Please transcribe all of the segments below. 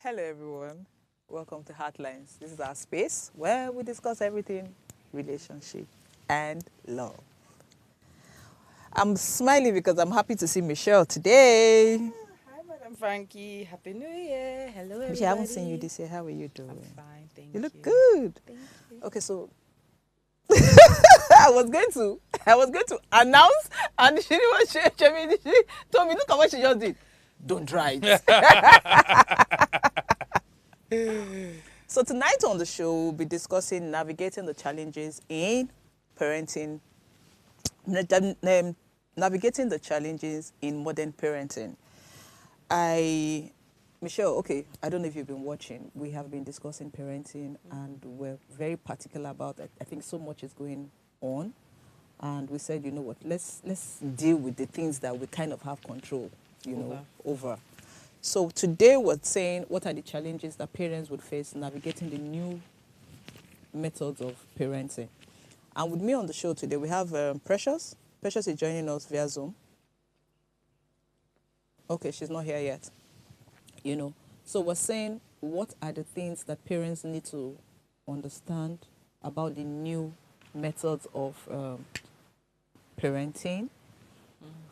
Hello, everyone. Welcome to Heartlines. This is our space where we discuss everything relationship and love. I'm smiling because I'm happy to see Michelle today. Hi, Madam Frankie. Happy New Year. Hello, everybody. Michelle, I haven't seen you this year. How are you doing? I'm fine, thank you. You look good. Thank you. Okay, so I was going to announce, and she told me, look at what she just did. Don't try it. So tonight on the show, we'll be discussing navigating the challenges in parenting, navigating the challenges in modern parenting. Michelle, okay, I don't know if you've been watching. We have been discussing parenting, and we're very particular about it. I think so much is going on, and we said, you know what, let's deal with the things that we kind of have control, over. So today we're saying what are the challenges that parents would face navigating the new methods of parenting. And with me on the show today, we have Precious. Precious is joining us via Zoom. Okay, she's not here yet. So we're saying what are the things that parents need to understand about the new methods of parenting,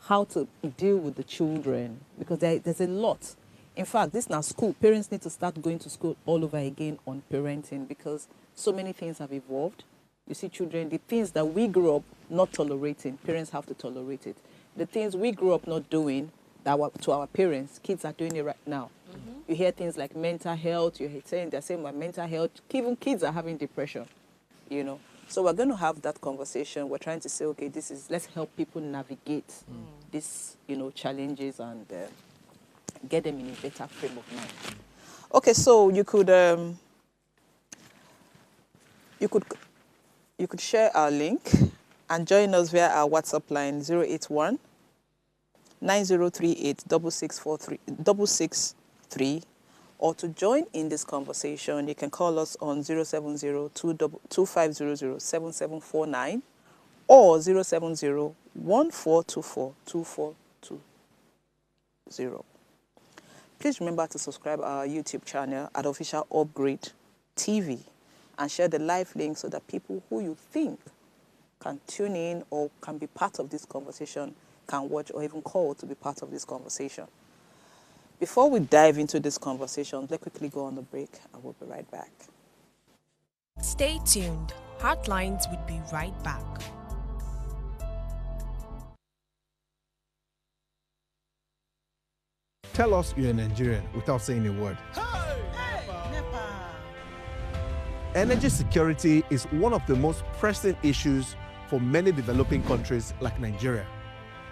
how to deal with the children, because there's a lot. In fact, this now school. Parents need to start going to school all over again on parenting because so many things have evolved. You see, children, the things that we grew up not tolerating, parents have to tolerate it. The things we grew up not doing to our parents, kids are doing it right now. Mm-hmm. You hear things like mental health. They're saying about mental health. Even kids are having depression, So we're going to have that conversation. We're trying to say, okay, let's help people navigate these, challenges and get them in a better frame of mind. Okay, so you could share our link and join us via our WhatsApp line 081 9038 663, or to join in this conversation, you can call us on 070-2500-7749 or 070-1424-2420. Please remember to subscribe our YouTube channel at Official Upgrade TV and share the live link so that people who you think can tune in or can be part of this conversation can watch or even call to be part of this conversation. Before we dive into this conversation, let's quickly go on the break and we'll be right back. Stay tuned. Heartlines will be right back. Tell us you're a Nigerian without saying a word. Energy security is one of the most pressing issues for many developing countries like Nigeria.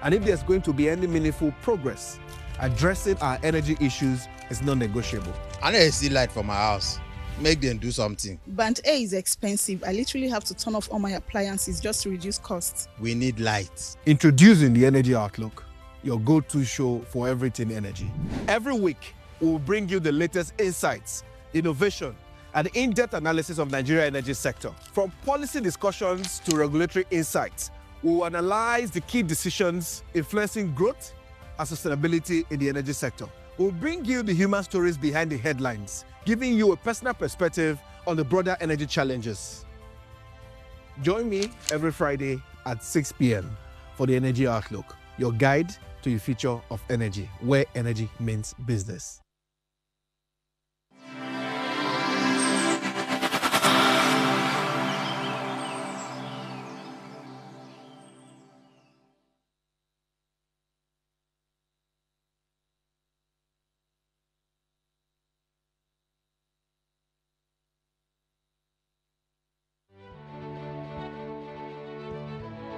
And if there's going to be any meaningful progress, addressing our energy issues is non-negotiable. I need to see light from my house. Make them do something. Band A is expensive. I literally have to turn off all my appliances just to reduce costs. We need light. Introducing the Energy Outlook, your go-to show for everything energy. Every week, we'll bring you the latest insights, innovation, and in-depth analysis of Nigeria's energy sector. From policy discussions to regulatory insights, we'll analyze the key decisions influencing growth and sustainability in the energy sector. We'll bring you the human stories behind the headlines, giving you a personal perspective on the broader energy challenges. Join me every Friday at 6 p.m. for the Energy Outlook, your guide to the future of energy, where energy means business.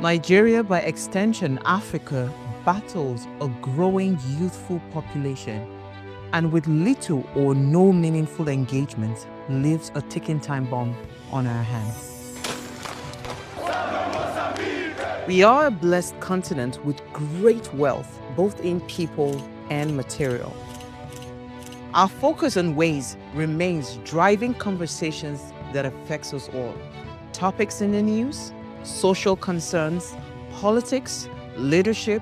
Nigeria, by extension Africa, battles a growing youthful population and with little or no meaningful engagement leaves a ticking time bomb on our hands. We are a blessed continent with great wealth, both in people and material. Our focus on ways remains driving conversations that affects us all. Topics in the news, social concerns, politics, leadership,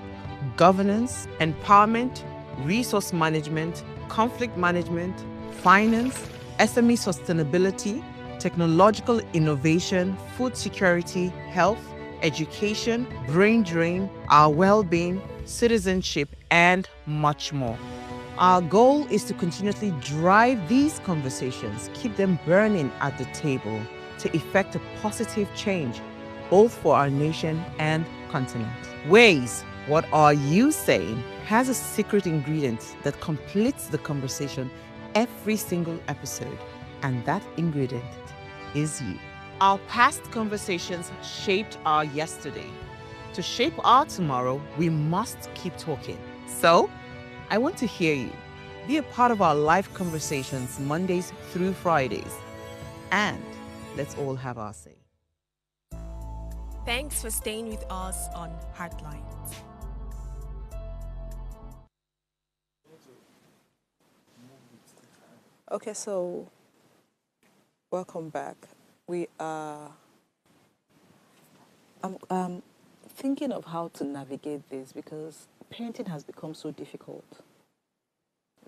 governance, empowerment, resource management, conflict management, finance, SME sustainability, technological innovation, food security, health, education, brain drain, our well-being, citizenship, and much more. Our goal is to continuously drive these conversations, keep them burning at the table to effect a positive change, both for our nation and continent. Ways, what are you saying, has a secret ingredient that completes the conversation every single episode, and that ingredient is you. Our past conversations shaped our yesterday. To shape our tomorrow, we must keep talking. So, I want to hear you. Be a part of our live conversations Mondays through Fridays. And let's all have our say. Thanks for staying with us on Heartlines. Okay, so welcome back. We are. I'm thinking of how to navigate this because parenting has become so difficult.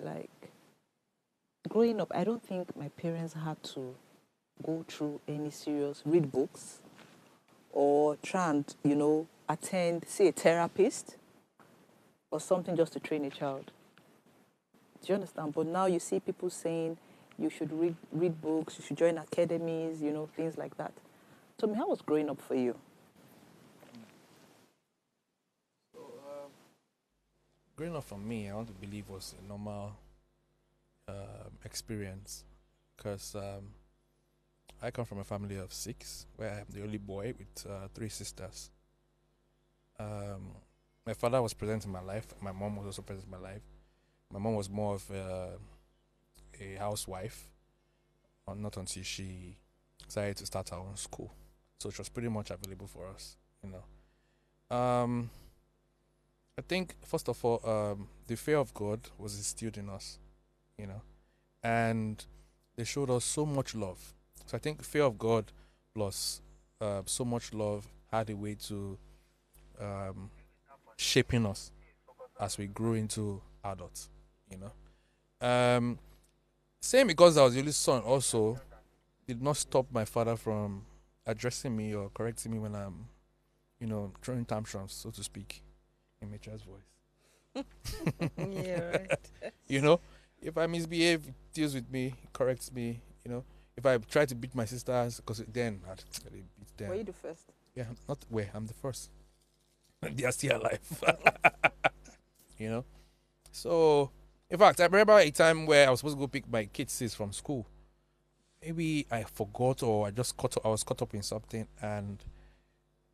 Like growing up, I don't think my parents had to go through any serious read books or try and attend, see a therapist or something just to train a child. Do you understand? But now you see people saying you should read books, you should join academies, things like that. Tell me, how was growing up for you? Growing up for me, I want to believe was a normal experience because I come from a family of 6 where I am the only boy with 3 sisters. My father was present in my life. My mom was also present in my life. My mom was more of a housewife, not until she decided to start her own school. So she was pretty much available for us, I think, first of all, the fear of God was instilled in us, and they showed us so much love. So I think fear of God plus so much love had a way to shaping us as we grew into adults, Same because I was the only son also did not stop my father from addressing me or correcting me when I'm, throwing tantrums, so to speak, in my child's voice. Yeah, right. If I misbehave, he deals with me, corrects me, If I try to beat my sisters, because then I'd beat them. Were you the first? Yeah, I'm the first. They are still alive. So, in fact, I remember a time where I was supposed to go pick my kids from school. Maybe I forgot or I was caught up in something, and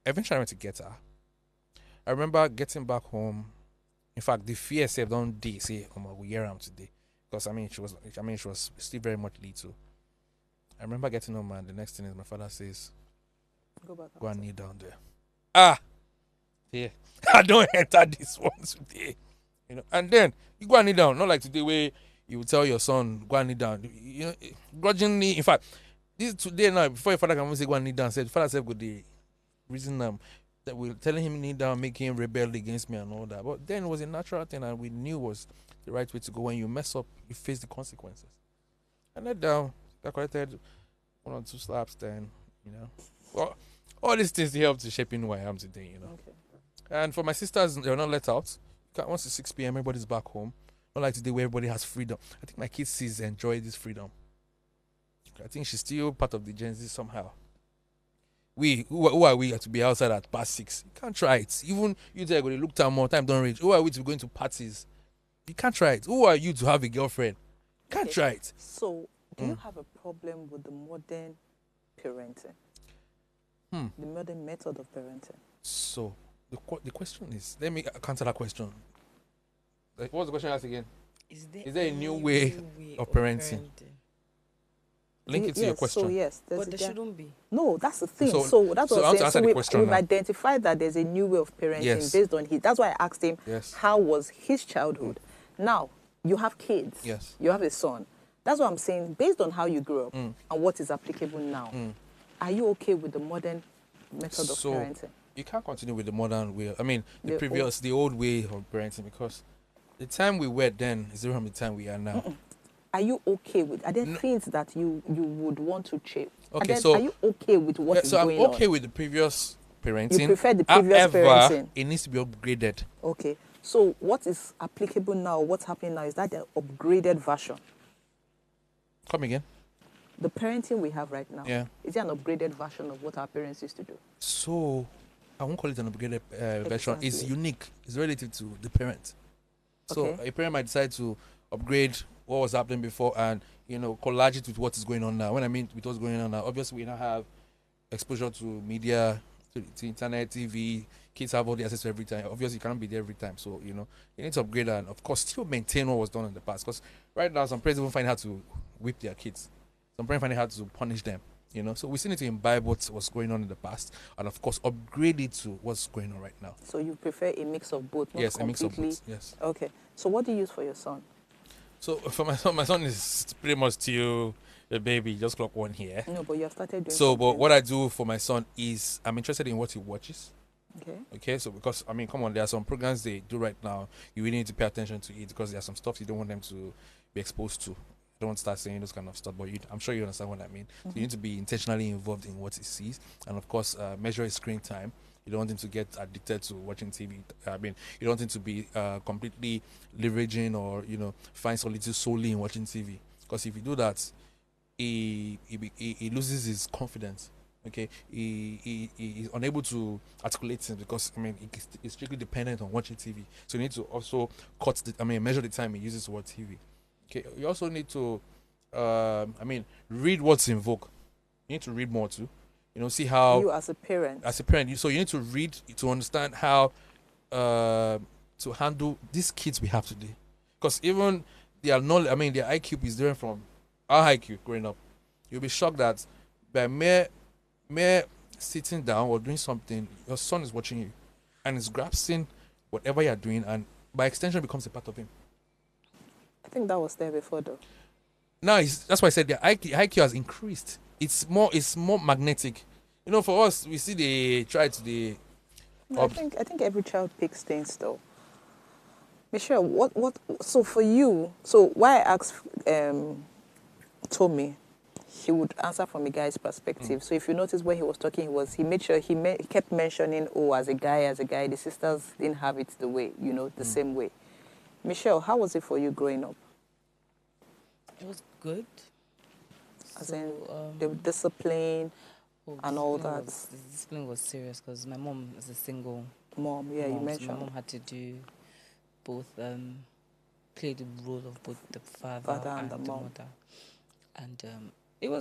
eventually I went to get her. I remember getting back home. In fact, the fear said, "Don't they say, we hear him today," because she was still very much little. I remember getting home, and the next thing is my father says, "Go and kneel down there." Yeah, I don't enter this one today, And then you go and kneel down, not like today where you tell your son go and kneel down. Grudgingly. In fact, this today now before your father can even say go and kneel down, said father said good day, reason that we're telling him kneel down, making him rebel against me and all that. But then it was a natural thing, and we knew was the right way to go. When you mess up, you face the consequences. I knelt down. I corrected 1 or 2 slaps. Then well, all these things they help to shaping who I am today. Okay. And for my sisters, they were not let out. Once it's 6 p.m., everybody's back home. Not like today where everybody has freedom. I think my kids sees enjoy this freedom. I think she's still part of the Gen Z somehow. Who are we to be outside at past 6? You can't try it. Even you there going to look down more time don't reach. Who are we to be going to parties? You can't try it. Who are you to have a girlfriend? You can't try it. So, do you have a problem with the modern parenting? The modern method of parenting? So, the question is, let me answer that question. Like, what's the question asked again? Is there a new way of parenting? Link it to your question. So yes, But there shouldn't be. No, that's the thing. So That's I what want I'm to saying. answer the question we've now. identified that there's a new way of parenting Yes. based on his. That's why I asked him Yes. how was his childhood. Now you have kids. Yes. You have a son. That's what I'm saying. Based on how you grew up and what is applicable now, are you okay with the modern method of parenting? You can't continue with the modern way. I mean, the old way of parenting, because the time we were then is different from the time we are now. are you okay with? Are there No. things that you would want to change? Okay, so are you okay with what is so I'm going okay on? with the previous parenting. You prefer the previous However, parenting. it needs to be upgraded. Okay. So what is applicable now? What's happening now is that the upgraded version. Come again. The parenting we have right now. Yeah. Is it an upgraded version of what our parents used to do? So I won't call it an upgraded version. It's Exactly. unique. It's relative to the parent. So Okay. a parent might decide to upgrade what was happening before and collage it with what is going on now. When I mean with what's going on now, obviously we now have exposure to media, to internet, TV. Kids have all the access to every time. Obviously, you can't be there every time. So, you need to upgrade and, of course, still maintain what was done in the past. Because right now, some parents even find how to whip their kids. Some parents find how to punish them. So we still need to imbibe what's going on in the past and, of course, upgrade it to what's going on right now. So you prefer a mix of both? Not Yes, completely. a mix of both. Yes. Okay. So what do you use for your son? So for my son is pretty much still a baby, just clock 1 year. No, but you have started doing So, but something. what I do for my son is I'm interested in what he watches. Okay. Okay, so because come on, there are some programs they do right now. You really need to pay attention to it because there are some stuff you don't want them to be exposed to. You don't want to start saying those kind of stuff, but I'm sure you understand what I mean. So you need to be intentionally involved in what he sees, and of course, measure his screen time. You don't want him to get addicted to watching TV. You don't want him to be completely leveraging or find solitude solely in watching TV. Because if you do that, he loses his confidence. Okay, he is unable to articulate things because he's strictly dependent on watching TV. So you need to also measure the time he uses to watch TV. Okay, you also need to read what's in vogue. You need to read more too. See how You as a parent. so you need to read to understand how to handle these kids we have today. Because even their knowledge, their IQ is different from our IQ growing up. You'll be shocked that by mere sitting down or doing something, your son is watching you and is grasping whatever you're doing, and by extension becomes a part of him. I think that was there before, though. Now that's why I said the IQ has increased. It's more magnetic. For us, we see they try to No, I think every child picks things, though. Michelle, what? So for you, why I asked Tommy, he would answer from a guy's perspective. So if you notice when he was talking, he made sure he kept mentioning, as a guy, the sisters didn't have it the way, the same way. Michelle, how was it for you growing up? It was good. As in the discipline and all that. The discipline was serious because my mom is a single Mom, yeah, you mom, so mentioned. my mom had to do both, play the role of both the father And the mom. mother. And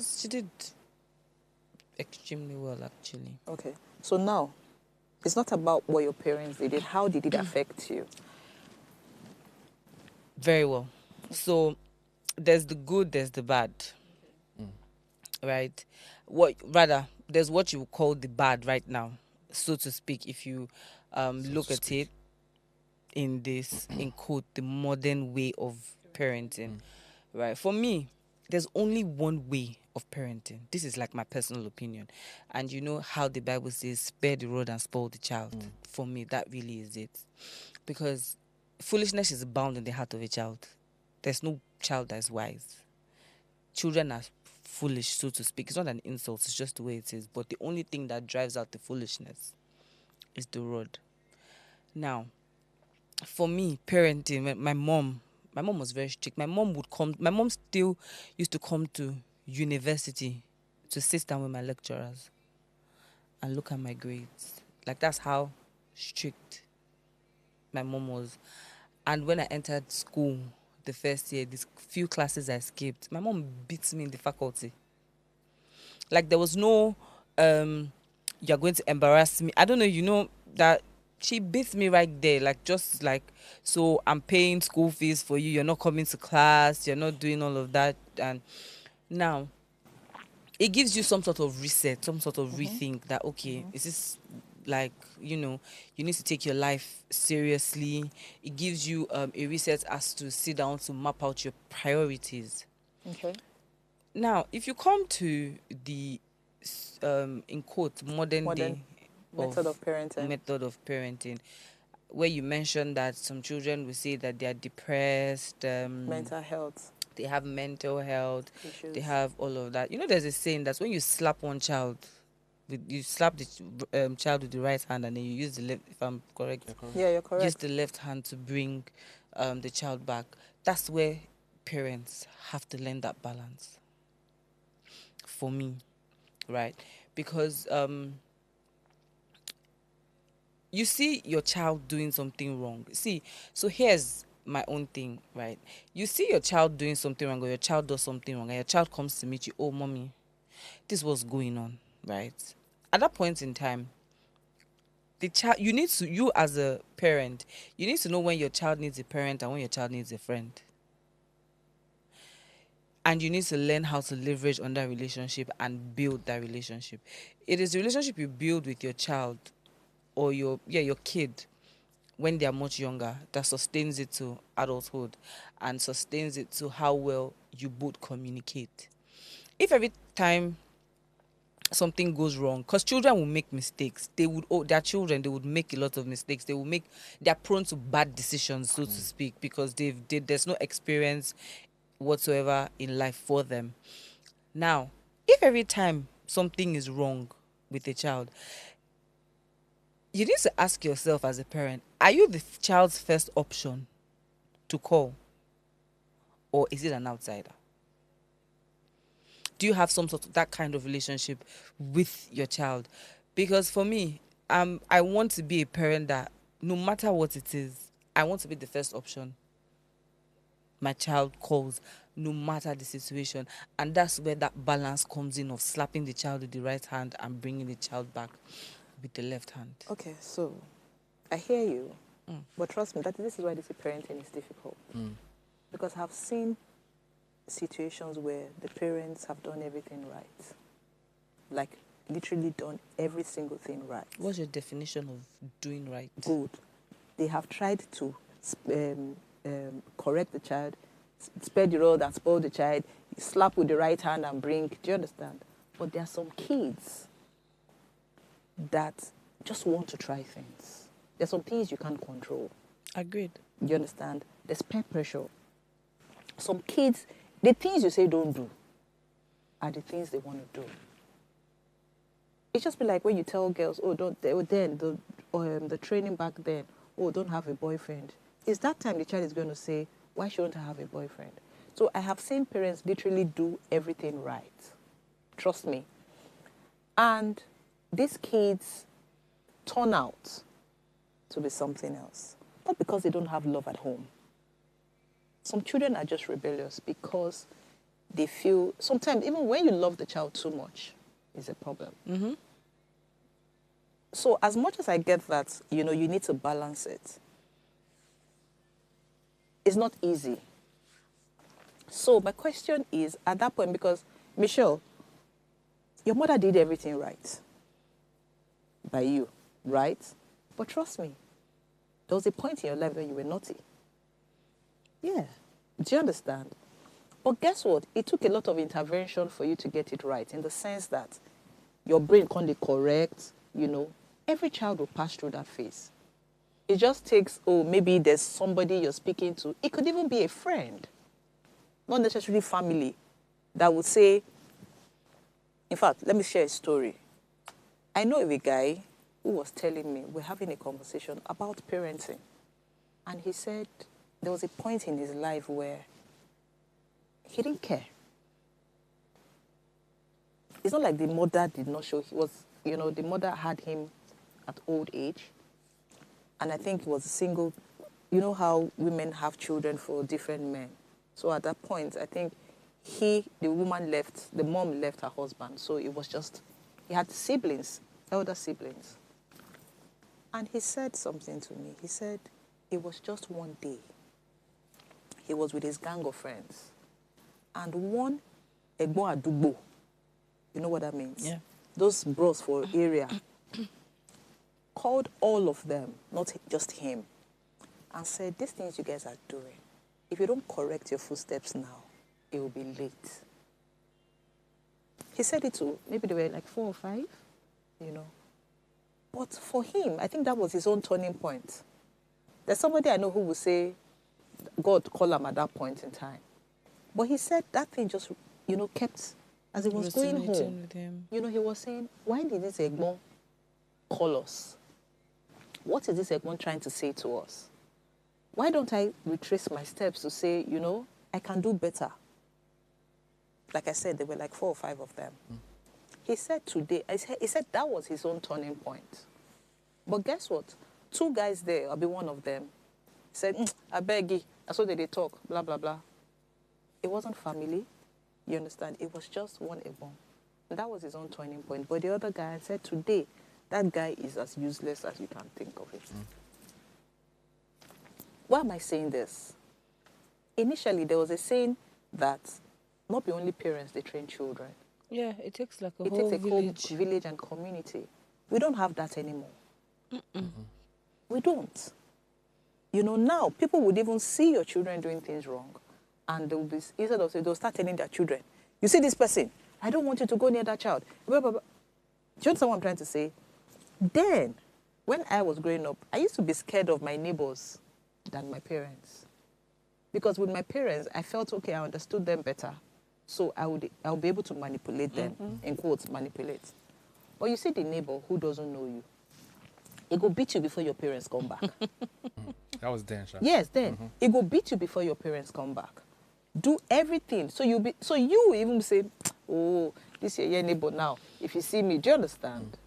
she did extremely well, actually. Okay. So now, it's not about what your parents did. How did it affect you? Very well. So there's the good, there's the bad. Right? There's what you would call the bad right now, so to speak, if you look at it in quote, the modern way of parenting. Right? For me, there's only one way of parenting. This is like my personal opinion. And you know how the Bible says, spare the rod and spoil the child. For me, that really is it. Because foolishness is bound in the heart of a child. There's no child that is wise. Children are foolish, so to speak. It's not an insult, it's just the way it is. But the only thing that drives out the foolishness is the rod. Now, for me, parenting, my mom was very strict. My mom still used to come to university to sit down with my lecturers and look at my grades. Like, that's how strict my mom was. And when I entered school the first year, these few classes I skipped, my mom beat me in the faculty. Like, there was no, you're going to embarrass me. I don't know, that she beat me right there. Like, just like, so I'm paying school fees for you. You're not coming to class. You're not doing all of that. And now, it gives you some sort of reset, some sort of rethink that, okay, is this like, you need to take your life seriously. It gives you a reset as to sit down to map out your priorities. Okay. Now, if you come to the, in quote, modern day method of parenting, where you mentioned that some children will say that they are depressed, mental health. They have mental health. Issues. They have all of that. You know, there's a saying that when you slap one child, you slap the child with the right hand, and then you use the left. If I'm correct, Yeah, you're correct. use the left hand to bring the child back. That's where parents have to learn that balance. For me, right? Because you see your child doing something wrong. See, so here's my own thing, right? You see your child doing something wrong, or your child does something wrong, and your child comes to meet you, oh, mommy, this was going on, right? At that point in time, the child, you as a parent, you need to know when your child needs a parent and when your child needs a friend. And you need to learn how to leverage on that relationship and build that relationship. It is the relationship you build with your child or your kid when they are much younger that sustains it to adulthood and sustains it to how well you both communicate. If every time something goes wrong, because children will make mistakes, they're children, they would make a lot of mistakes, they're prone to bad decisions, so to speak, because there's no experience whatsoever in life for them. Now, if every time something is wrong with a child, you need to ask yourself as a parent, are you the child's first option to call? Or is it an outsider? Do you have some sort of that kind of relationship with your child? Because for me, I want to be a parent that no matter what it is, I want to be the first option my child calls, no matter the situation. And that's where that balance comes in of slapping the child with the right hand and bringing the child back with the left hand. Okay, so I hear you, but trust me, this is why this parenting is difficult. Because I've seen situations where the parents have done everything right, like literally done every single thing right. What's your definition of doing right? Good. They have tried to correct the child, spare the rod and spoil the child, slap with the right hand and bring. Do you understand? But there are some kids that just want to try things. There's some things you can't control. Agreed. You understand? There's peer pressure. Some kids, the things you say don't do are the things they want to do. It's just be like when you tell girls, oh, don't, the training back then, oh, don't have a boyfriend. It's that time the child is going to say, why shouldn't I have a boyfriend? So I have seen parents literally do everything right. Trust me. And these kids turn out to be something else. Not because they don't have love at home. Some children are just rebellious because they feel, sometimes even when you love the child too much, is a problem. Mm-hmm. So as much as I get that, you need to balance it, it's not easy. So my question is, at that point, because, Michelle, your mother did everything right by you, right? But trust me, there was a point in your life when you were naughty. Yeah. Do you understand? But guess what? It took a lot of intervention for you to get it right, in the sense that your brain can't be correct, Every child will pass through that phase. It just takes, maybe there's somebody you're speaking to. It could even be a friend, not necessarily family, that would say, in fact, let me share a story. I know of a guy who was telling me, we're having a conversation about parenting. And he said there was a point in his life where he didn't care. It's not like the mother did not show. He was, the mother had him at old age. And I think he was a single. You know how women have children for different men. So at that point, I think the mom left her husband. So it was just, he had siblings, elder siblings. And he said something to me. He said it was just one day. He was with his gang of friends. And one Egbon Adugbo, you know what that means? Yeah. Those bros for area, called all of them, not just him, and said, these things you guys are doing, if you don't correct your footsteps now, it will be late. He said it to, maybe they were like 4 or 5, But for him, I think that was his own turning point. There's somebody I know who will say, God call him at that point in time. But he said that thing just, kept, as he was going Resonating home, with him. he was saying, why did this Egbon call us? What is this Egbon trying to say to us? Why don't I retrace my steps to say, I can do better? Like I said, there were like 4 or 5 of them. He said today, he said that was his own turning point. But guess what? 2 guys there, I'll be one of them, said, I beg you, that's what they talk, blah, blah, blah. It wasn't family, you understand? It was just one Egbon. And that was his own turning point. But the other guy said today, that guy is as useless as you can think of it. Why am I saying this? Initially, there was a saying that not be only parents, they train children. Yeah, it takes like It whole takes a village. whole village and community. We don't have that anymore. We don't. Now people would even see your children doing things wrong, and they'll be, instead of saying, they'll start telling their children, you see this person, I don't want you to go near that child. Blah, blah, blah. Do you understand what I'm trying to say? Then, when I was growing up, I used to be scared of my neighbors than my parents. Because with my parents, I felt, okay, I understood them better. So I'll be able to manipulate them, in quotes, manipulate. But you see the neighbor who doesn't know you, he go beat you before your parents come back. That was then, Sha. Yes, then. He go beat you before your parents come back. Do everything. So you even say, oh, this is your neighbor now. If you see me, do you understand?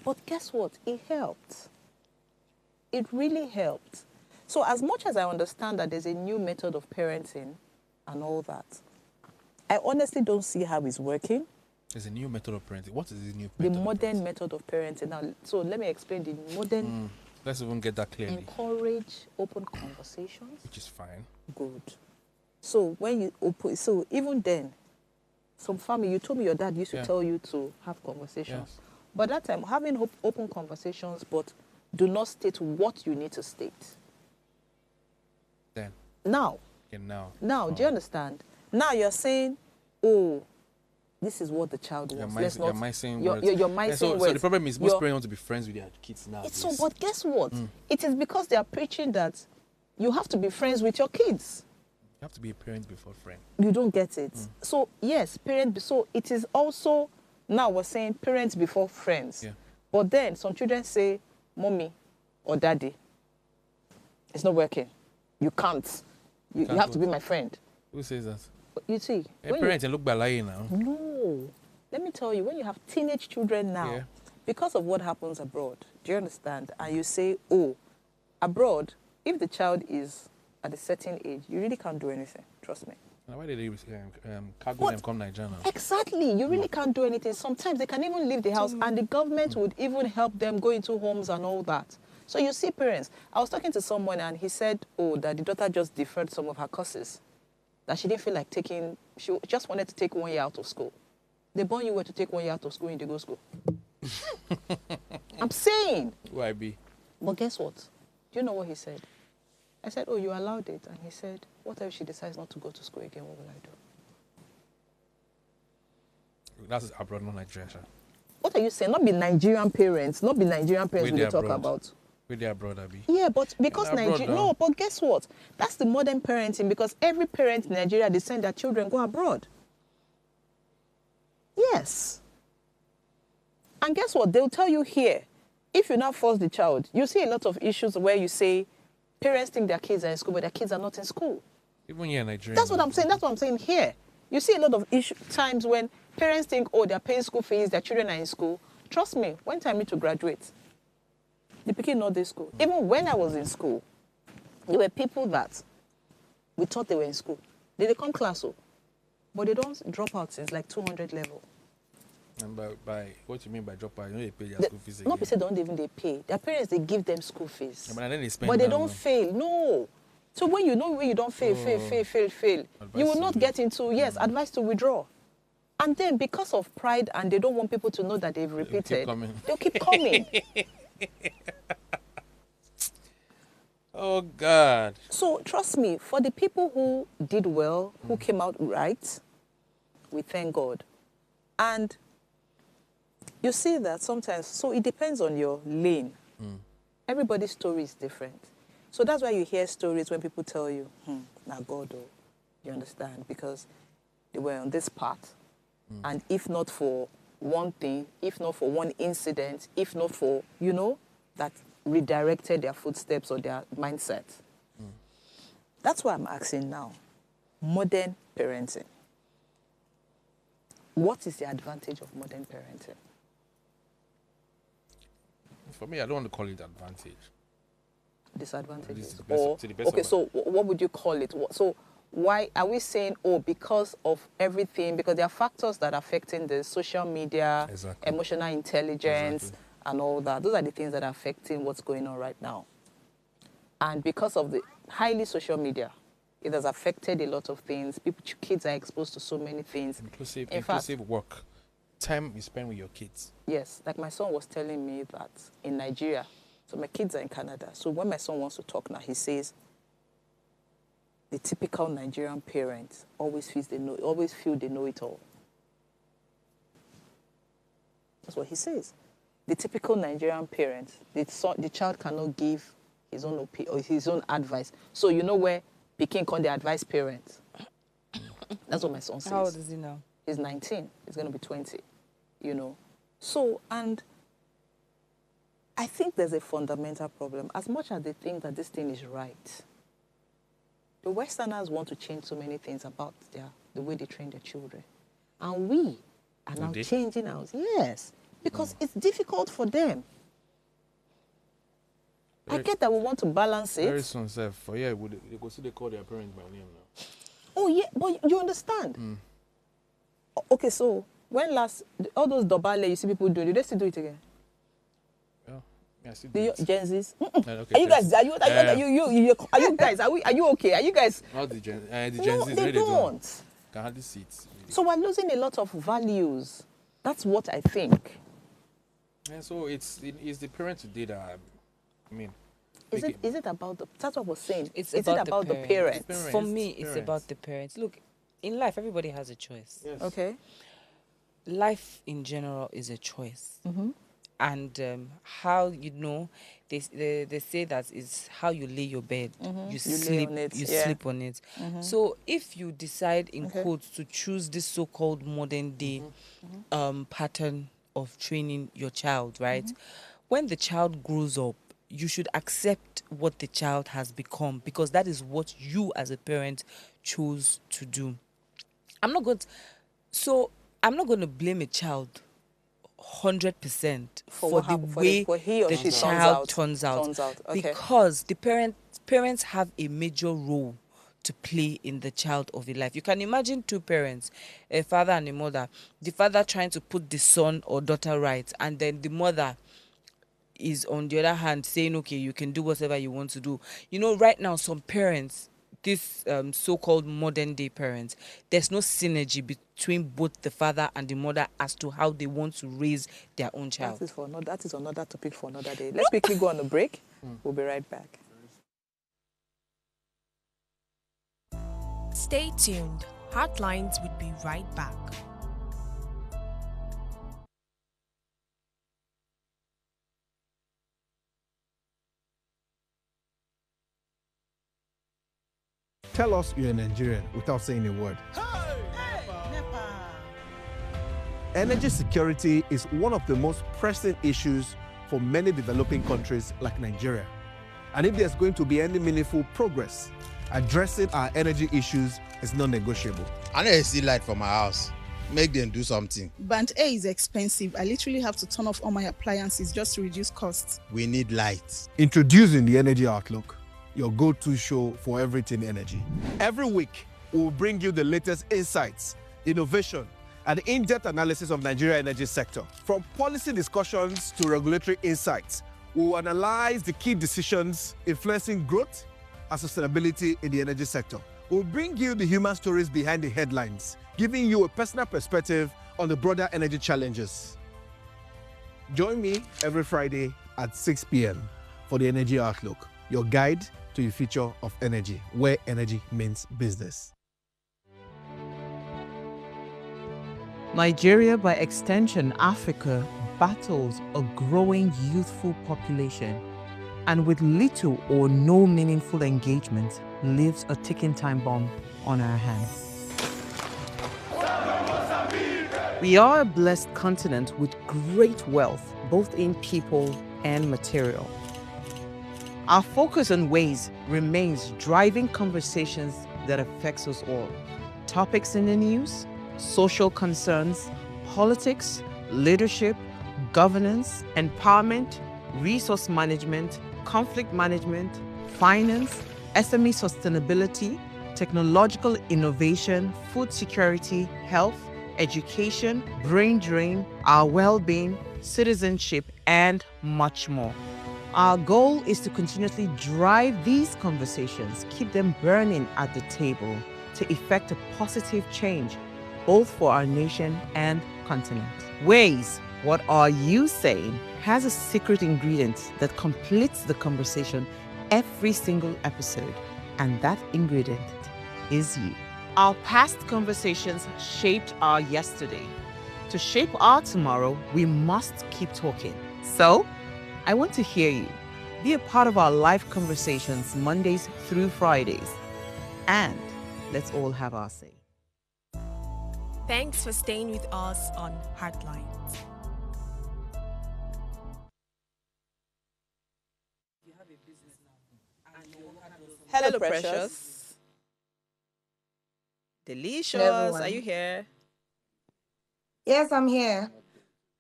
But guess what? It helped. It really helped. So as much as I understand that there's a new method of parenting and all that, I honestly don't see how it's working. There's a new method of parenting. What is this new The method? modern method of parenting. Now, so let me explain the modern. Let's even get that clearly. Encourage open conversations. Which is fine. Good. So when you open, so even then, some family, you told me your dad used to tell you to have conversations. Yes. But that time, having open conversations, but do not state what you need to state. Then. Now. Okay, now. Now, do you understand? Now you're saying, oh, this is what the child wants. You're missing words. You're missing words. So the problem is most parents want to be friends with their kids now. So, but guess what? It is because they are preaching that you have to be friends with your kids. You have to be a parent before friend. You don't get it. So, yes, so it is also, now we're saying parents before friends. Yeah. But then some children say, mommy or daddy. It's not working. You can't. You have to be my friend. Who says that? You see. Parents look balai now. No. Let me tell you, when you have teenage children now, because of what happens abroad, do you understand? And you say, oh, abroad, if the child is at a certain age, you really can't do anything. Trust me. Now, why did they cargo them come Nigeria now? Exactly. You really can't do anything. Sometimes they can even leave the house and the government would even help them go into homes and all that. So you see parents. I was talking to someone and he said, oh, that the daughter just deferred some of her courses. That she didn't feel like taking, she just wanted to take 1 year out of school. They born you were to take 1 year out of school and they go school. I'm saying. Why be? But guess what? Do you know what he said? I said, oh, you allowed it. And he said, what if she decides not to go to school again? What will I do? That's abroad, not Nigeria. What are you saying? Not be Nigerian parents. Not be Nigerian parents we talk about. With their brother, Abi. Yeah, but because Nigeria... No, but guess what? That's the modern parenting because every parent in Nigeria, they send their children go abroad. Yes. And guess what? They'll tell you here, if you now force the child, you see a lot of issues where you say parents think their kids are in school, but their kids are not in school. Even here in Nigeria. That's what I'm saying. That's what I'm saying here. You see a lot of times when parents think, oh, they're paying school fees, their children are in school. Trust me, when time me to graduate, the pikin not this school. Even when I was in school, there were people that we thought they were in school. They come class, but they don't drop out since like 200 level. And by what you mean by drop out? You know they pay their school fees again. Not people don't even they pay. Their parents, they give them school fees. Yeah, but then they spend but they don't fail. No. So when you know when you don't fail, you will not get into, advice to withdraw. And then because of pride and they don't want people to know that they've repeated, they'll keep coming. Oh, God. So, trust me, for the people who did well, who came out right, we thank God. And you see that sometimes, so it depends on your lane. Everybody's story is different. So that's why you hear stories when people tell you, now God, you understand? Because they were on this path. And if not for one thing, if not for one incident, if not for, that redirected their footsteps or their mindset. That's why I'm asking now, modern parenting. What is the advantage of modern parenting? For me, I don't want to call it advantage. Disadvantages? So what would you call it? So why are we saying, because of everything, because there are factors that are affecting the social media, emotional intelligence, and all that. Those are the things that are affecting what's going on right now. And because of the highly social media, it has affected a lot of things. Kids are exposed to so many things. Inclusive work. Time you spend with your kids. Yes, like my son was telling me that in Nigeria, so my kids are in Canada. So when my son wants to talk now, he says, the typical Nigerian parent always feel they know it all. That's what he says. The typical Nigerian parent, the child cannot give his own opinion or his own advice. So you know where Peking can the advise parents. That's what my son says. How old is he now? He's 19. He's going to be 20. So, and I think there's a fundamental problem. As much as they think that this thing is right, the Westerners want to change so many things about the way they train their children. And we are now changing ours. Yes, because it's difficult for them. I get that we want to balance it. Very soon, sir. For they go see they call their parents by name now. Oh, yeah, but you understand. Okay, so when all those dobale you see people do they still do it again? Yeah, I still do it. Gen Zs? Okay, are you guys? Are you guys? Are you okay? Are you guys? Not the Gen No, Zs. they don't. Can hardly see it. So we're losing a lot of values. That's what I think. And so it's the parent today that Is it about the? That's what I was saying. Is it about the parents? For me, it's about the parents. Look, in life, everybody has a choice. Yes. Okay. Life in general is a choice. And how they say that is how you lay your bed. You sleep on it. Sleep on it. So if you decide in quotes to choose this so-called modern day pattern of training your child, right? When the child grows up, you should accept what the child has become, because that is what you as a parent chose to do. I'm not going to blame a child 100% for the way the child turns out. Okay. Because the parents have a major role to play in the child of a life. You can imagine two parents, a father and a mother, the father trying to put the son or daughter right, and then the mother is on the other hand saying, okay, you can do whatever you want to do. Right now, some parents, this so-called modern day parents, there's no synergy between both the father and the mother as to how they want to raise their own child. That is another topic for another day. Let's quickly go on a break. We'll be right back. Stay tuned. Heartlines would be right back. Tell us you're a Nigerian without saying a word. Energy security is one of the most pressing issues for many developing countries like Nigeria. And if there's going to be any meaningful progress, addressing our energy issues is non-negotiable. I need to see light from my house. Make them do something. Band A is expensive. I literally have to turn off all my appliances just to reduce costs. We need light. Introducing the Energy Outlook, your go-to show for everything energy. Every week, we'll bring you the latest insights, innovation, and in-depth analysis of Nigeria's energy sector. From policy discussions to regulatory insights, we'll analyze the key decisions influencing growth and sustainability in the energy sector. We'll bring you the human stories behind the headlines, giving you a personal perspective on the broader energy challenges. Join me every Friday at 6 p.m. for the Energy Outlook, your guide to the future of energy, where energy means business. Nigeria, by extension Africa, battles a growing youthful population, and with little or no meaningful engagement, leaves a ticking time bomb on our hands. We are a blessed continent with great wealth, both in people and material. Our focus on ways remains driving conversations that affects us all. Topics in the news, social concerns, politics, leadership, governance, empowerment, resource management, conflict management, finance, SME sustainability, technological innovation, food security, health, education, brain drain, our well-being, citizenship, and much more. Our goal is to continuously drive these conversations, keep them burning at the table to effect a positive change, both for our nation and continent. Ways, what are you saying, has a secret ingredient that completes the conversation every single episode, and that ingredient is you. Our past conversations shaped our yesterday. To shape our tomorrow, we must keep talking. So, I want to hear you. Be a part of our live conversations Mondays through Fridays. And let's all have our say. Thanks for staying with us on Heartlines. Hello, Precious. Delicious. Hello, everyone. Are you here? Yes, I'm here.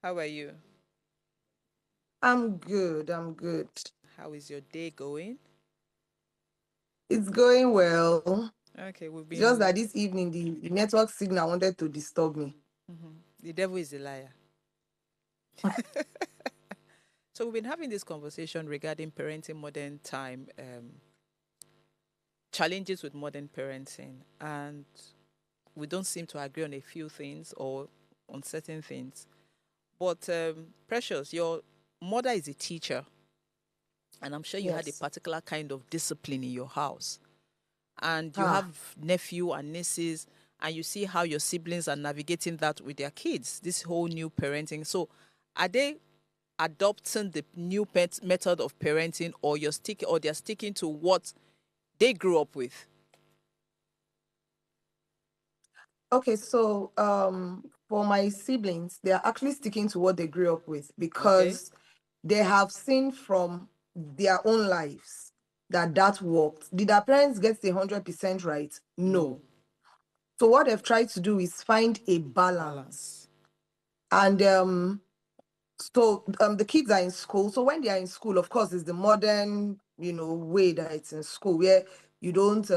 How are you? I'm good. I'm good. How is your day going? It's going well. Okay, we've been. Just that this evening, the network signal wanted to disturb me. The devil is a liar. So we've been having this conversation regarding parenting modern time, challenges with modern parenting, and we don't seem to agree on a few things or on certain things. But Precious, your mother is a teacher, and I'm sure you had a Yes. particular kind of discipline in your house. And you Ah. have nephew and nieces, and you see how your siblings are navigating that with their kids, this whole new parenting. So are they adopting the new method of parenting, or they're sticking to what they grew up with? Okay, so for my siblings, they are actually sticking to what they grew up with because they have seen from their own lives that worked. Did their parents get the 100% right? No. So what they've tried to do is find a balance. And so the kids are in school. So when they are in school, of course, it's the modern, way that it's in school where you don't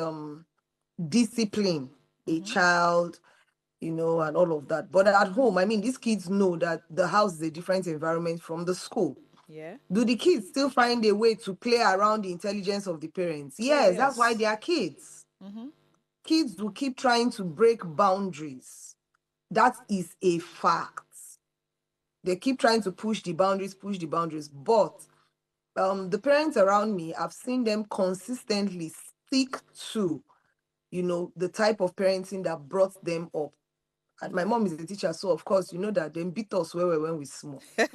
discipline a child, and all of that. But at home, I mean, these kids know that the house is a different environment from the school. Yeah. Do the kids still find a way to play around the intelligence of the parents? Yes, that's why they are kids. Kids will keep trying to break boundaries. That is a fact. They keep trying to push the boundaries. But the parents around me, I've seen them consistently stick to, the type of parenting that brought them up. And my mom is a teacher, so of course, you know that they beat us well when we small. Way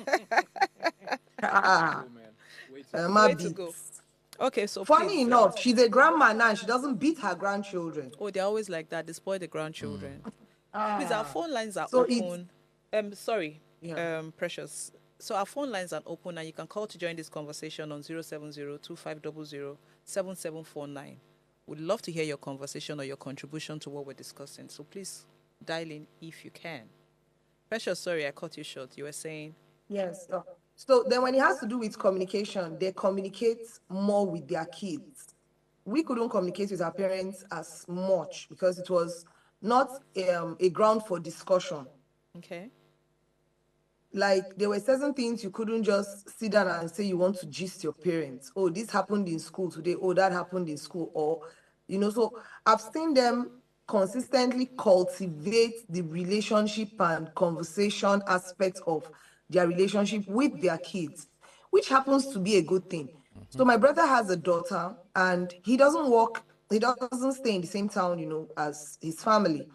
to go. Okay, so Funny please, enough, she's a grandma now and she doesn't beat her grandchildren. oh, they're always like that. They spoil the grandchildren. Please, our phone lines are So it's- open. Sorry, Precious. So our phone lines are open, and you can call to join this conversation on 070-2500-7749. We'd love to hear your conversation or your contribution to what we're discussing. So please dial in if you can. Precious, sorry, I cut you short. You were saying? Yes. So then when it has to do with communication, they communicate more with their kids. We couldn't communicate with our parents as much because it was not a ground for discussion. Okay. Like there were certain things you couldn't just sit down and say you want to gist your parents. Oh, this happened in school today. Oh, that happened in school. Or, so I've seen them consistently cultivate the relationship and conversation aspect of their relationship with their kids, which happens to be a good thing. So my brother has a daughter and he doesn't stay in the same town, as his family.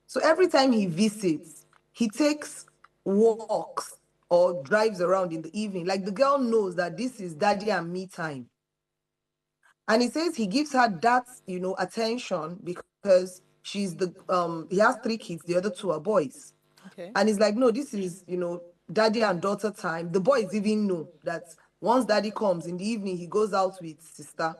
So every time he visits, he takes walks or drives around in the evening. Like the girl knows that this is daddy and me time. And he says he gives her that, attention because he has 3 kids, the other 2 are boys. Okay. And it's like, no, this is, daddy and daughter time. The boys even know that once daddy comes in the evening, he goes out with sister.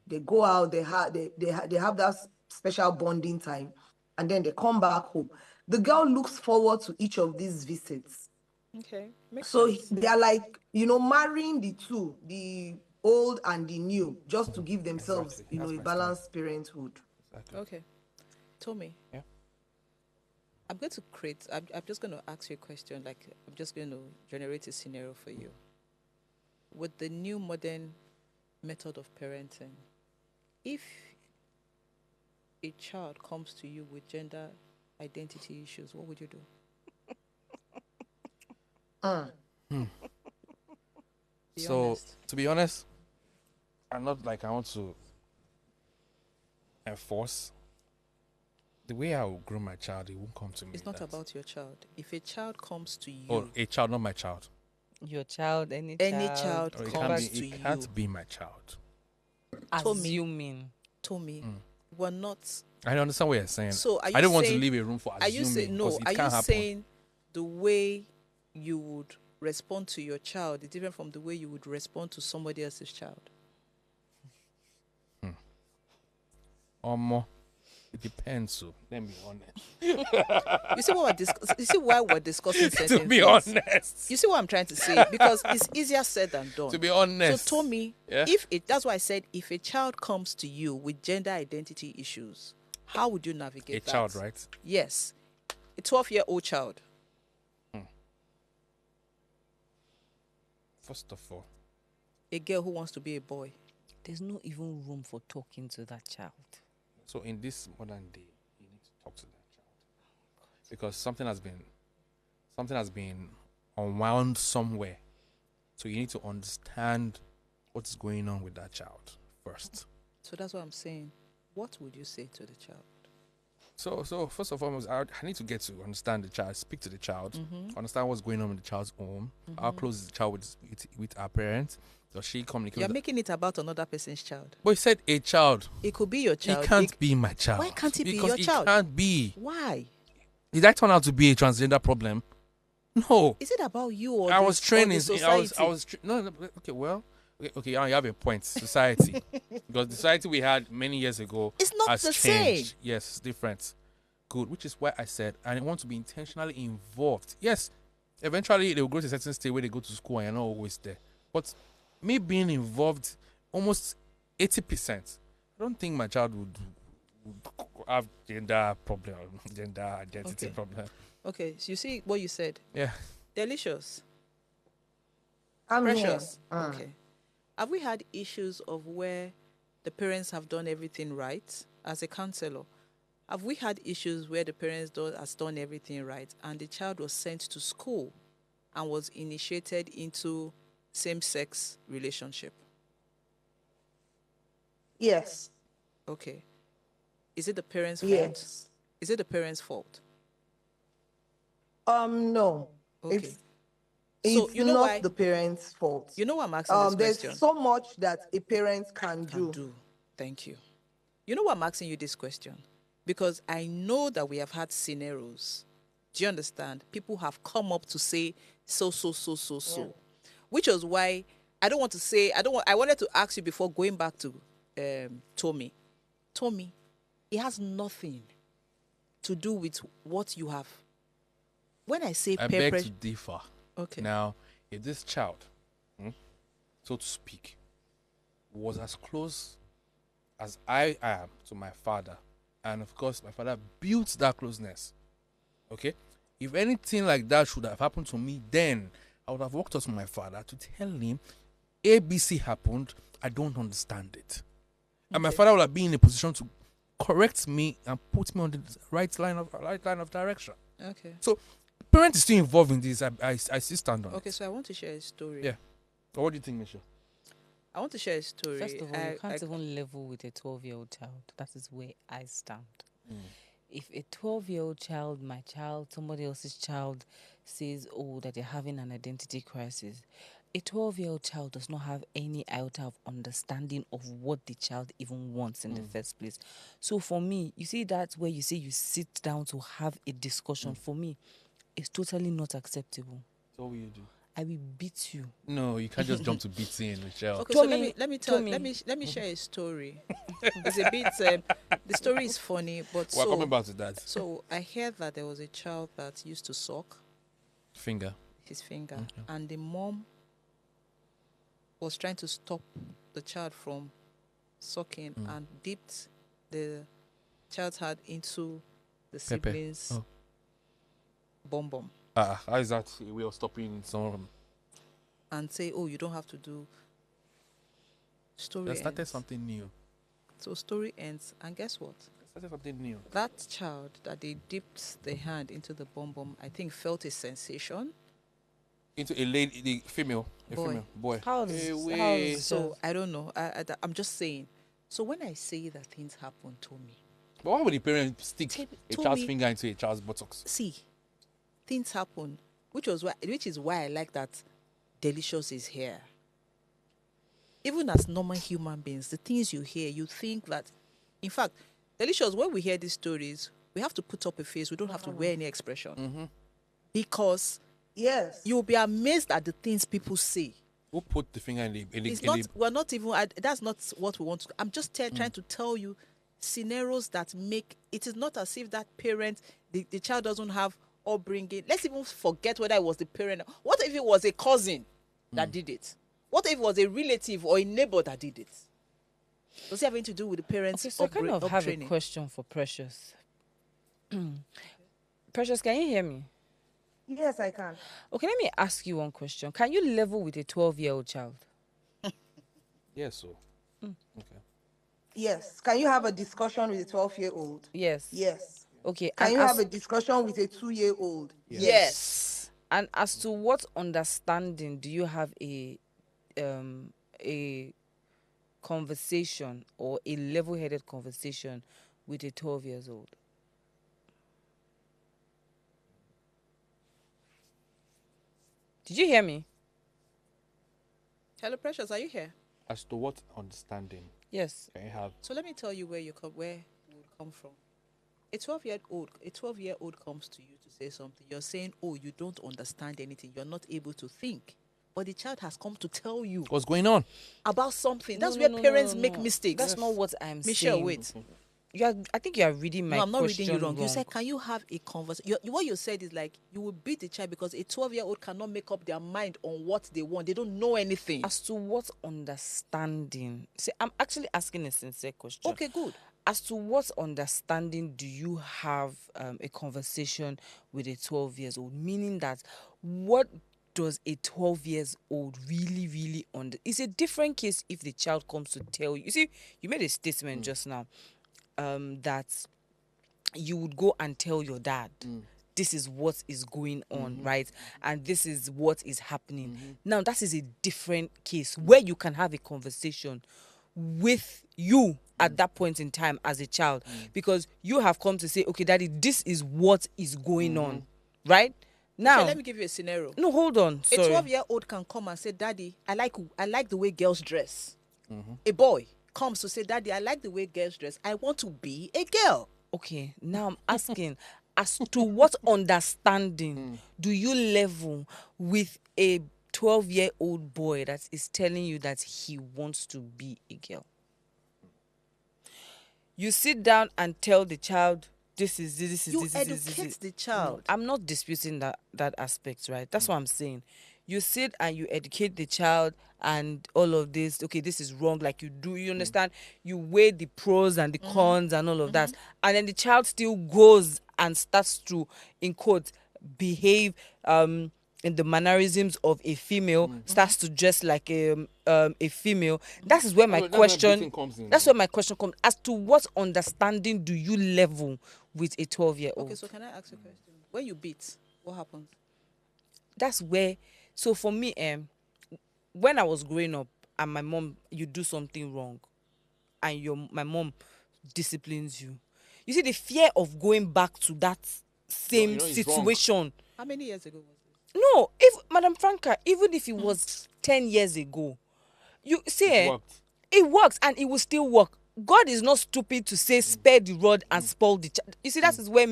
They go out, they have that special bonding time, and then they come back home. The girl looks forward to each of these visits. Okay. Makes So sense. they are like, marrying the two, the old and the new, just to give themselves, Exactly. That's a my balanced parenthood. Exactly. Okay. Tommy. Yeah. I'm going to create, I'm just going to ask you a question, like, I'm just going to generate a scenario for you. With the new modern method of parenting, if a child comes to you with gender identity issues, what would you do? Be So, honest. to be honest, I'm not like I want to enforce. The way I will grow my child, it won't come to me. It's not that- about your child. If a child comes to you, Oh, a child, not my child. Your child, any child Or it comes can't be. to It can't you. be my child. assuming. Tommy, we're not. I understand what you're saying. So are you I don't want to saying- leave a room for Are you assuming saying no? because it Are you can't happen. saying the way you would respond to your child is different from the way you would respond to somebody else's child? More. It depends. So let me be honest. You see what you see why we're discussing certain To be things? honest. You see what I'm trying to say? Because it's easier said than done. To be honest. So Tommy, Yeah. that's why I said if a child comes to you with gender identity issues, how would you navigate A that? child, right? Yes. A 12-year-old child. First of all, A girl who wants to be a boy. There's no even room for talking to that child. so in this modern day, you need to talk to that child because something has been unwound somewhere. So you need to understand what's going on with that child first. So that's what I'm saying. What would you say to the child? So first of all, I need to get to understand the child, speak to the child, understand what's going on with the child's home. How close is the child with our parents? Does she communicate? You're making it about another person's child. But he said a child. It could be your child. It can't be my child. Why can't it be because your child? It can't be. Why? Did I turn out to be a transgender problem? No. Is it about you or I the, was or training. the society? No. Okay. Well. Okay. You have a point. Society, because the society we had many years ago It's not has the changed. same. Yes, it's different. Good. Which is why I said I want to be intentionally involved. Yes. Eventually, they will go to a certain stage where they go to school and you're not always there. But me being involved almost 80%, I don't think my child would have gender identity Okay. problem. Okay, so you see what you said. Yeah. Delicious. I'm Precious. here. Okay. Have we had issues of where the parents have done everything right as a counselor? Have we had issues where the parents has done everything right and the child was sent to school and was initiated into same-sex relationship? Yes. Okay. Is it the parents' fault? Yes. Is it the parents' fault? No. Okay. It's you know not why- the parents' fault. You know why I'm asking this There's question? so much that a parent can Can do. do. Thank you. You know why I'm asking you this question? Because I know that we have had scenarios. Do you understand? People have come up to say so. Which was why I don't want to say, I wanted to ask you before going back to Tommy. Tommy, it has nothing to do with what you have. When I say I peer beg pressure, to differ. okay. Now, if this child, so to speak, was as close as I am to my father, and of course, my father built that closeness, okay? If anything like that should have happened to me, then I would have walked up to my father to tell him, ABC happened, I don't understand it. And my father would have been in a position to correct me and put me on the right line of direction. Okay. So, parents is still involved in this. I still stand on Okay, it. so I want to share a story. Yeah. So what do you think, Michelle? I want to share a story. First of all, you I- can't even level with a 12-year-old child. That is where I stand. If a 12-year-old child, my child, somebody else's child says, oh, that they're having an identity crisis, a 12-year-old child does not have any iota of understanding of what the child even wants in the first place. So for me, you see, that's where you say you sit down to have a discussion. For me, is totally not acceptable. So what will you do? I will beat you. No, you can't just jump to beating, Michelle. Okay, so Tommy, let me share a story. It's a bit the story is funny, but We're coming back to that. so I heard that there was a child that used to suck Finger. his finger, Okay. and the mom was trying to stop the child from sucking and dipped the child's hand into the Pepper. siblings' Oh. bum How is that a way of stopping someone? and say, "Oh, you don't have to do." Story That started ends. something new. So story ends, and guess what? That started something new. That child that they dipped the hand into the bum, I think, felt a sensation. Into a lady, the female, a Boy. female boy. How Hey, does- wait. how is- So I don't know. I'm just saying. So when I say that things happen to me, But why would the parent stick a to child's me- finger into a child's buttocks? see, things happen, which is why I like that Delicious is here. Even as normal human beings, the things you hear, you think that, in fact, Delicious, when we hear these stories, we have to put up a face. We don't have to wear any expression. Because Yes. you'll be amazed at the things people say. Who put the finger in the It's not, we're not even, that's not what we want to, I'm just trying to tell you scenarios that make, it is not as if that parent, the child doesn't have upbringing. Let's even forget whether it was the parent. What if it was a cousin that did it? What if it was a relative or a neighbor that did it? Does it have anything to do with the parents' Okay, so I kind of have a uptraining? question for Precious. Precious, can you hear me? Yes, I can. Okay, let me ask you one question. Can you level with a 12-year-old child? Yes, so. Okay. Yes. Can you have a discussion with a 12-year-old? Yes. Yes. Okay. Can and you as- have a discussion with a 2-year-old? Yes. And as to what understanding do you have a conversation or a level-headed conversation with a 12 years old? Did you hear me? Hello, Precious, are you here? As to what understanding Yes. can you have? So let me tell you where you come from. A 12-year-old comes to you to say something. You're saying, "Oh, you don't understand anything. You're not able to think." But the child has come to tell you What's going on? about something. That's No, where no, no, parents no, make no. mistakes. That's not what I'm Michelle, saying. wait. I think you are reading my No, I'm not question reading you wrong. You said, "Can you have a conversation?" What you said is like you will beat the child because a 12-year-old cannot make up their mind on what they want. They don't know anything. As to what understanding? See, I'm actually asking a sincere question. Okay, good. As to what understanding do you have a conversation with a 12 years old? Meaning that what does a 12 years old really It's a different case if the child comes to tell you. You see, you made a statement just now that you would go and tell your dad. This is what is going on, right? And this is what is happening. Now, that is a different case where you can have a conversation with you at that point in time as a child, because you have come to say, "Okay, daddy, this is what is going on," right? Now, Michelle, let me give you a scenario. no, hold on. A Sorry. 12-year-old can come and say, "Daddy, I like the way girls dress." A boy comes to say, "Daddy, I like the way girls dress. I want to be a girl." Okay, now I'm asking, as to what understanding do you level with a 12-year-old boy that is telling you that he wants to be a girl? You sit down and tell the child, this is You educate the child. I'm not disputing that aspect, right? That's what I'm saying. You sit and you educate the child and all of this. Okay, this is wrong. Like you understand? You weigh the pros and the cons and all of that. And then the child still goes and starts to, in quotes, behave in the mannerisms of a female, starts to dress like a female. That is where my That's where question. beating comes in. That's where my question comes. As to what understanding do you level with a 12-year-old? Okay, so can I ask you a question? When you beat, what happens? That's where. So for me, when I was growing up, and my mom, you do something wrong, and my mom disciplines you. You see the fear of going back to that same You know it's wrong. situation. How many years ago was this? No, if Madam Franca, even if it was 10 years ago, you see, It worked. it works and it will still work. God is not stupid to say spare the rod and spoil the child. You see, that is where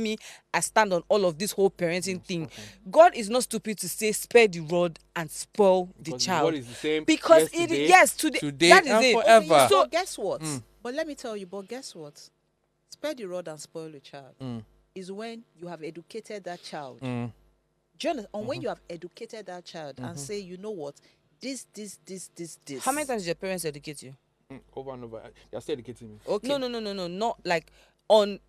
I stand on all of this whole parenting thing. God is not stupid to say spare the rod and spoil the Because child. what is the same Because yesterday, today that is and it. forever. Okay, yeah, So but guess what? But let me tell you, but guess what? Spare the rod and spoil the child is when you have educated that child. Do you understand? And when you have educated that child and say, you know what, this. how many times did your parents educate you? Over and over. You're still educating me. Okay. No, not like on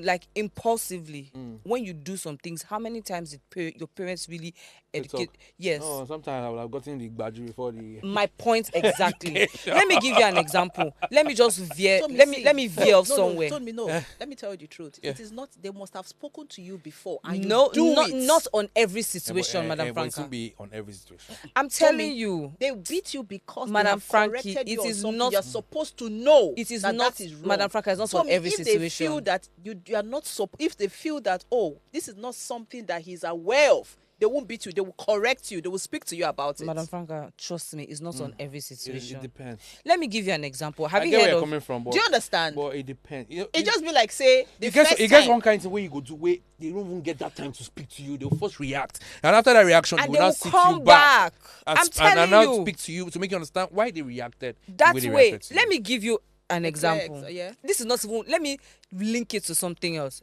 like impulsively. When you do some things, how many times did your parents really educate? Yes. No, sometimes I would have gotten the badge before the. My point exactly. Let me give you an example. Let me just veer. Told me, Let see, me veer off somewhere. Told me no. Let me tell you the truth. Yeah. It is not. They must have spoken to you before, and No, you do not it. not on every situation, Madam But it Franca. shouldn't be on every situation. I'm Told telling me, you, they beat you because Madam they have Frankie, corrected you it on is something not- you're supposed to know. it is that not- that is wrong. Madam Franca, it's not Told on me, every if they situation. feel that you are not if they feel that, oh, this is not something that he's aware of, they won't beat you. They will correct you. They will speak to you about it. Madam Franca, trust me, it's not on every It situation. depends. Let me give you an example. Have I you get where heard you're of? coming from, but Do you understand? But it depends. It just be like, say, the it gets first it gets time, one kind of way you go to wait. They don't even get that time to speak to you. They'll first react, and after that reaction, And they they will will now sit come you back. back. And, I'm sp- and telling now you. speak to you to make you understand why they reacted. the That way they way, reacted to let you. me give you an The example. flex, yeah. This is not even. Let me link it to something else.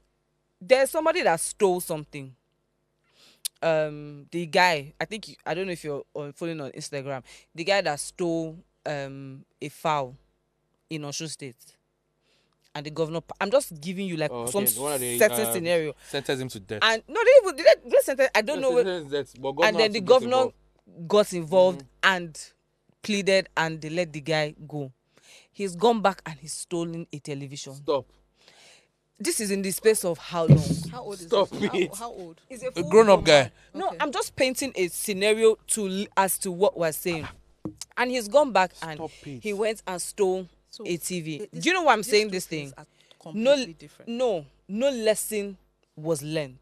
There's somebody that stole something. The guy, I don't know if you're following on Instagram. The guy that stole a fowl in Osun State, and the governor. I'm just giving you like Oh, some okay. One of the, certain scenario. sentence him to death. And no, did they sentence? I don't know. And then the governor got involved and pleaded, and they let the guy go. He's gone back and he's stolen a television. Stop. This is in the space of how long? How old is Stop this? it. How old? He's A grown-up guy. No, Okay. I'm just painting a scenario as to what we're saying. And he's gone back and Stop it. he went and stole So, a TV. this- Do you know why I'm these saying two this things thing? are completely different. No lesson was learned.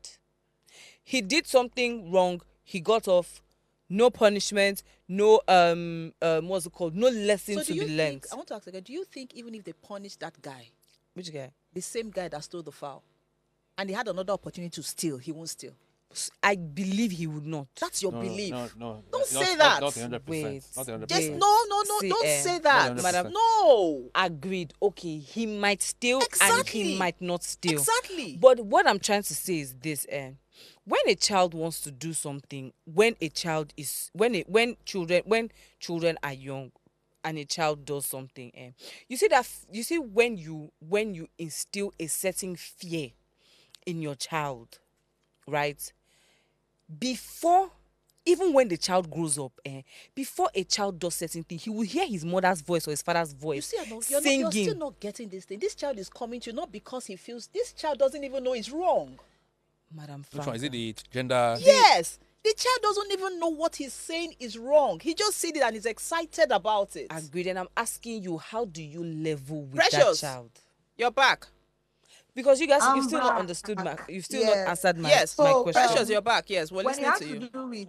He did something wrong. He got off. No punishment. No what's it called? No lesson So to do you be learned. think? I want to ask again. Do you think even if they punish that guy, Which guy? the same guy that stole the fowl, and he had another opportunity to steal, he won't steal? I believe he would not. That's your No, belief. no. Don't say not, that. Not 100%. Wait. Not 100%. Just Wait. no. See, Don't say not that, 100%. Madam. No. Agreed. Okay, he might steal and Exactly. he might not steal. Exactly. But what I'm trying to say is this: when a child wants to do something, when children are young, and a child does something, you see when you instill a certain fear in your child, right? Before, even when the child grows up, before a child does certain thing, he will hear his mother's voice or his father's You voice see, singing. you're still not getting this thing. This child is coming to you not because he feels. This child doesn't even know it's wrong. Madam Which Franca. one? Is it the gender? Yes. The child doesn't even know what he's saying is wrong. He just sees it and is excited about it. Agreed. And I'm asking you, how do you level with Precious. that child? You're back. Because you guys, I'm you've still not back. understood you've still Yeah. not answered my Yes. my So, question. Precious, you're back. Yes, we're when it listening has to to you. do with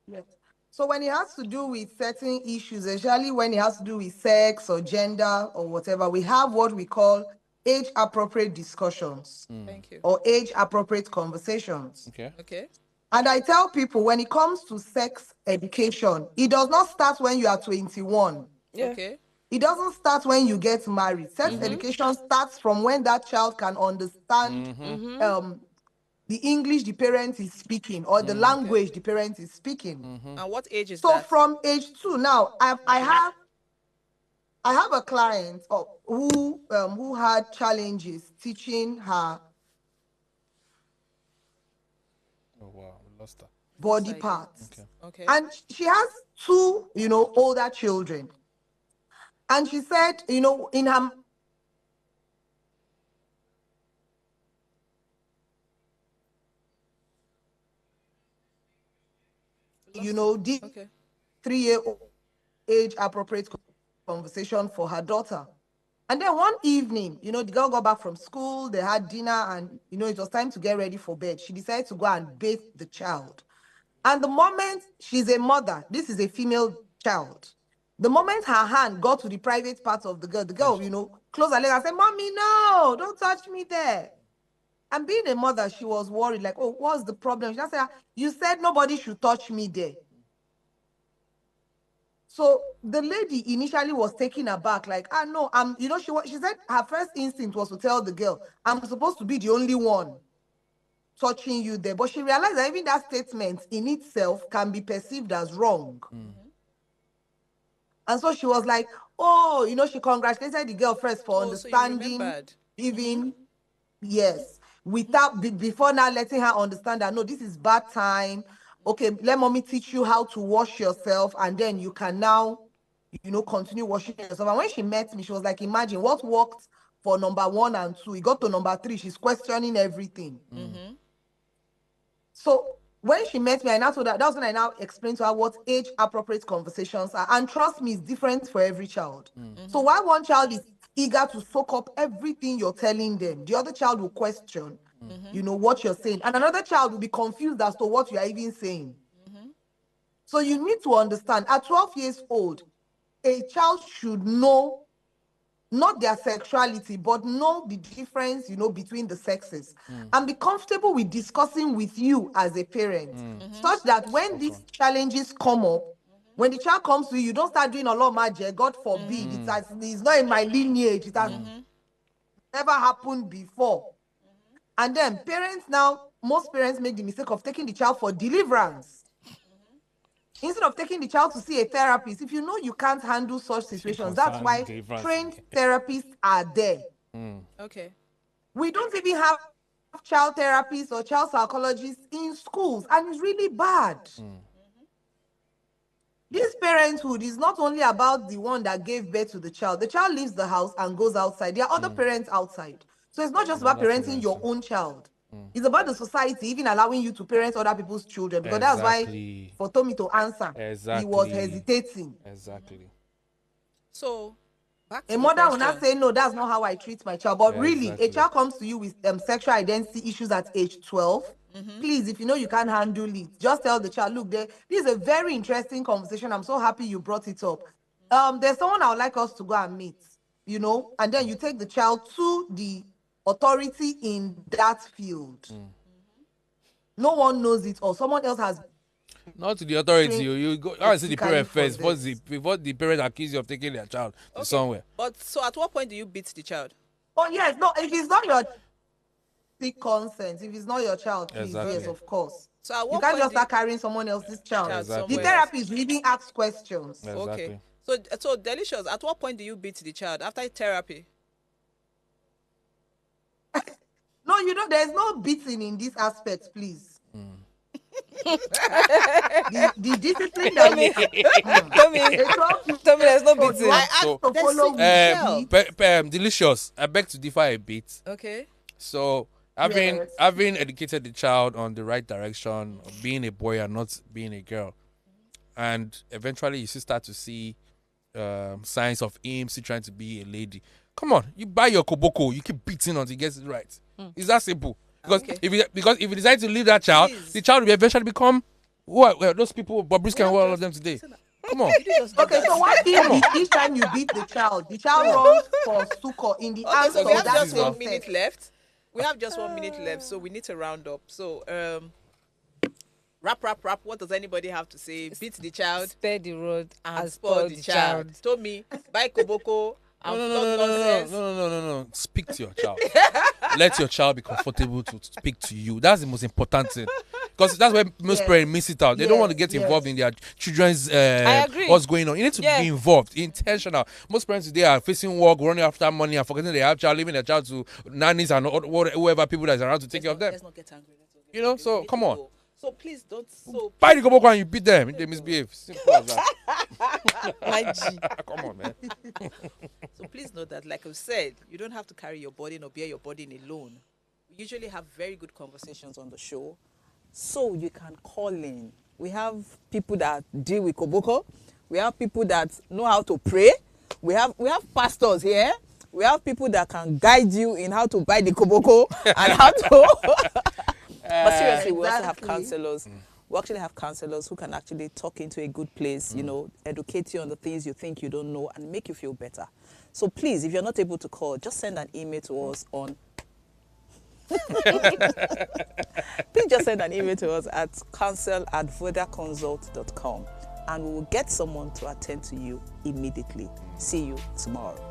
yes. So when it has to do with certain issues, especially when it has to do with sex or gender or whatever, we have what we call age-appropriate discussions Thank you. or age-appropriate conversations. Okay. Okay. And I tell people when it comes to sex education, it does not start when you are 21. Yeah. Okay. It doesn't start when you get married. Sex education starts from when that child can understand the English the parent is speaking or the language the parent is speaking. And what age is So that? from age 2 now, I have a client who had challenges teaching her Oh wow, we lost her. body Yes, I do. parts. Okay. And she has two, older children. And she said, in her did Okay. 3-year-old age appropriate conversation for her daughter. And then one evening, the girl got back from school, they had dinner, and it was time to get ready for bed. She decided to go and bathe the child. And the moment she's a mother, this is a female child. The moment her hand got to the private part of the girl, you know, closed her leg and said, "Mommy, no, don't touch me there." And being a mother, she was worried, like, "Oh, what's the problem?" She just said, "You said nobody should touch me there." So the lady initially was taken aback, like, "Ah, no, you know, she said her first instinct was to tell the girl, I'm supposed to be the only one touching you there." But she realized that even that statement in itself can be perceived as wrong. And so she was like, "Oh, you know," she congratulated the girl first for understanding, even, yes, without, before now letting her understand that, no, this is bad time. Okay, let mommy teach you how to wash yourself, and then you can now, you know, continue washing yourself. And when she met me, she was like, imagine what worked for number 1 and 2. It got to number 3. She's questioning everything. So when she met me, I now told her, that was when I now explained to her what age-appropriate conversations are. And trust me, it's different for every child. So while one child is eager to soak up everything you're telling them, the other child will question, you know, what you're saying. And another child will be confused as to what you are even saying. So you need to understand, at 12 years old, a child should know not their sexuality, but know the difference, you know, between the sexes, and be comfortable with discussing with you as a parent, such that when these challenges come up, when the child comes to you, you don't start doing a lot of magic. God forbid, it's not in my lineage. It has never happened before. And then parents now, most parents make the mistake of taking the child for deliverance. Instead of taking the child to see a therapist, if you know you can't handle such situations, that's why trained therapists are there. Okay. We don't even have child therapists or child psychologists in schools, and it's really bad. This parenthood is not only about the one that gave birth to the child. The child leaves the house and goes outside. There are other parents outside. So it's not just about parenting your own child. It's about the society even allowing you to parent other people's children. Because that's why, for Tommy to answer, he was hesitating. So, back to A mother will not say, no, that's not how I treat my child. But really, a child comes to you with sexual identity issues at age 12. Please, if you know you can't handle it, just tell the child, look, this is a very interesting conversation. I'm so happy you brought it up. There's someone I would like us to go and meet, you know, and then you take the child to the authority in that field. No one knows it, or someone else has. Not to the authority. You go and see the parent first. Before the parent accuse you of taking their child to somewhere. But so, at what point do you beat the child? Oh yes, no. If it's not your consent, if it's not your child, please, yes, of course. So at what you can't point just start carrying someone else's child. Exactly. The therapist will even ask questions. Okay. So Delicious. At what point do you beat the child after therapy? No, you know, there's no beating in this aspect, please. The discipline that Tommy, there's no beating. I asked to follow Delicious. I beg to differ a bit. Okay. So having educated the child on the right direction of being a boy and not being a girl, and eventually you start to see signs of him still trying to be a lady. Come on, you buy your koboko, you keep beating until he gets it right. It's that simple. Because if you decide to leave that child, the child will eventually become those people, Bobrisky and all of them today. Come on. Okay, so what if each time you beat the child runs for sukkah in the answer? So we have just 1 minute left. We have just 1 minute left, so we need to round up. So wrap. What does anybody have to say? Beat the child, spare the road, and spoil the child. Tommy, buy koboko. No. Speak to your child. Let your child be comfortable to speak to you. That's the most important thing. Because that's where most parents miss it out. They don't want to get involved in their children's what's going on. You need to be involved, intentional. Most parents today are facing work, running after money, and forgetting they have child, leaving their child to nannies and whoever people that is around to take care of them. Let's not get angry. You know, so come on. So please don't. So buy the koboko and you beat them. They misbehave. Simple as that. My G. Come on, man. So please know that, like I said, you don't have to carry your burden or bear your burden alone. We usually have very good conversations on the show, so you can call in. We have people that deal with koboko. We have people that know how to pray. We have pastors here. We have people that can guide you in how to buy the koboko and how to. But seriously, we also have counselors We actually have counselors who can actually talk into a good place, you know, educate you on the things you think you don't know and make you feel better. So please, if you're not able to call, just send an email to us on please just send an email to us at counsel@vodaconsult.com and we will get someone to attend to you immediately. See you tomorrow.